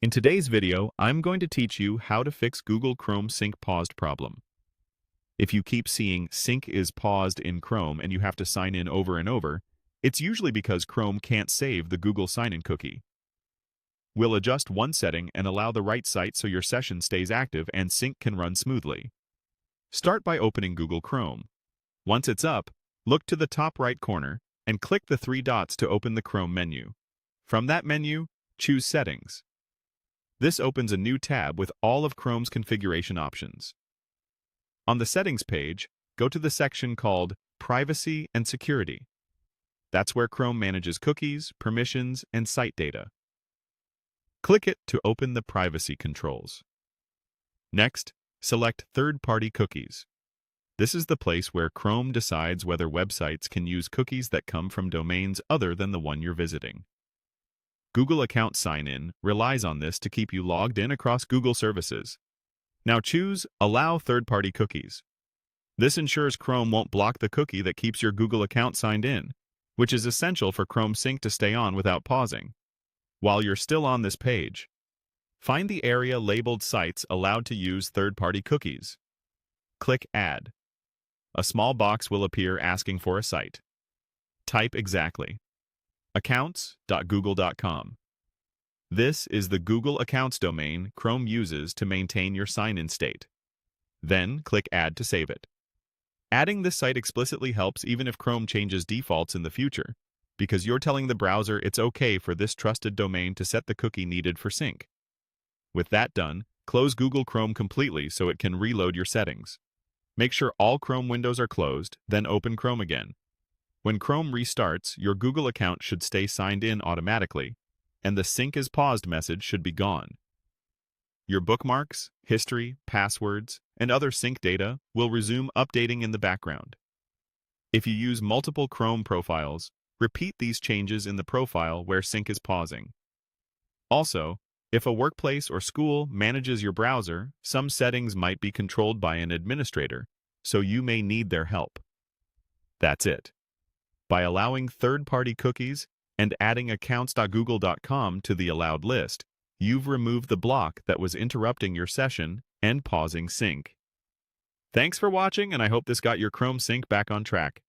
In today's video, I'm going to teach you how to fix Google Chrome Sync paused problem. If you keep seeing sync is paused in Chrome and you have to sign in over and over, it's usually because Chrome can't save the Google sign-in cookie. We'll adjust one setting and allow the right site so your session stays active and sync can run smoothly. Start by opening Google Chrome. Once it's up, look to the top right corner and click the three dots to open the Chrome menu. From that menu, choose Settings. This opens a new tab with all of Chrome's configuration options. On the Settings page, go to the section called Privacy and Security. That's where Chrome manages cookies, permissions, and site data. Click it to open the privacy controls. Next, select Third-Party Cookies. This is the place where Chrome decides whether websites can use cookies that come from domains other than the one you're visiting. Google Account Sign-In relies on this to keep you logged in across Google services. Now choose Allow Third-Party Cookies. This ensures Chrome won't block the cookie that keeps your Google account signed in, which is essential for Chrome Sync to stay on without pausing. While you're still on this page, find the area labeled Sites Allowed to Use Third-Party Cookies. Click Add. A small box will appear asking for a site. Type exactly accounts.google.com. This is the Google Accounts domain Chrome uses to maintain your sign-in state. Then click Add to save it. Adding this site explicitly helps even if Chrome changes defaults in the future, because you're telling the browser it's okay for this trusted domain to set the cookie needed for sync. With that done, close Google Chrome completely so it can reload your settings. Make sure all Chrome windows are closed, then open Chrome again. When Chrome restarts, your Google account should stay signed in automatically, and the Sync is paused message should be gone. Your bookmarks, history, passwords, and other sync data will resume updating in the background. If you use multiple Chrome profiles, repeat these changes in the profile where sync is pausing. Also, if a workplace or school manages your browser, some settings might be controlled by an administrator, so you may need their help. That's it. By allowing third-party cookies and adding accounts.google.com to the allowed list, you've removed the block that was interrupting your session and pausing sync. Thanks for watching, and I hope this got your Chrome Sync back on track.